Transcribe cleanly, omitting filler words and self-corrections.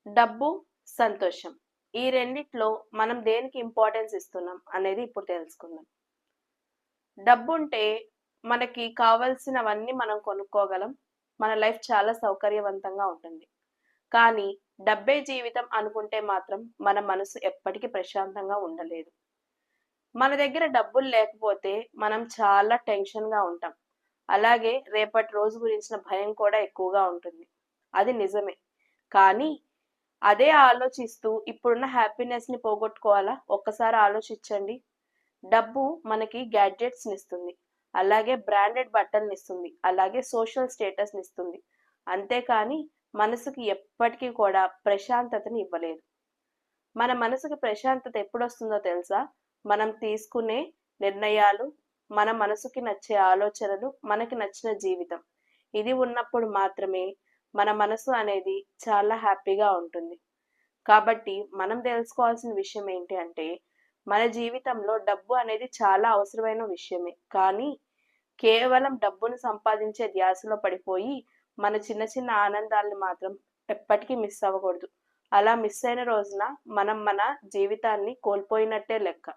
డబ్బు, సంతోషం. ఈ రెండిట్లో మనం దేనికి ఇంపార్టెన్స్ ఇస్తున్నాం అనేది ఇప్పుడు తెలుసుకుందాం. డబ్బుంటే మనకి కావాల్సినవన్నీ మనం కొనుక్కోగలం. మన లైఫ్ చాలా సౌకర్యవంతంగా ఉంటుంది. కానీ డబ్బే జీవితం అనుకుంటే మాత్రం మన మనసు ఎప్పటికీ ప్రశాంతంగా ఉండలేదు. మన దగ్గర డబ్బులు లేకపోతే మనం చాలా టెన్షన్‌గా ఉంటాం. అలాగే రేపటి రోజు గురించిన భయం కూడా ఎక్కువగా ఉంటుంది. అది నిజమే. కానీ అదే ఆలోచిస్తూ ఇప్పుడున్న హ్యాపీనెస్‌ని పోగొట్టుకోవాలా? ఒక్కసారి ఆలోచించండి. డబ్బు మనకి గ్యాడ్జెట్స్‌నిస్తుంది. అలాగే బ్రాండెడ్ బట్టలనిస్తుంది. అలాగే సోషల్ స్టేటస్‌నిస్తుంది. అంతేకానీ మనసుకి ఎప్పటికీ కూడా ప్రశాంతతని ఇవ్వలేదు. మన మనసుకి ప్రశాంతత ఎప్పుడొస్తుందో తెలుసా? మనం తీసుకునే నిర్ణయాలు, మన మనసుకి నచ్చే ఆలోచనలు, మనకి నచ్చిన జీవితం. ఇది ఉన్నప్పుడు మాత్రమే మన మనసు అనేది చాలా హ్యాపీగా ఉంటుంది. కాబట్టి మనం తెలుసుకోవాల్సిన విషయం ఏంటి అంటే, మన జీవితంలో డబ్బు అనేది చాలా అవసరమైన విషయమే. కానీ కేవలం డబ్బును సంపాదించే ధ్యాసలో పడిపోయి, మన చిన్న చిన్న ఆనందాల్ని మాత్రం ఎప్పటికీ మిస్ అవ్వకూడదు. అలా మిస్ అయిన రోజున మనం మన జీవితాన్ని కోల్పోయినట్టే లెక్క.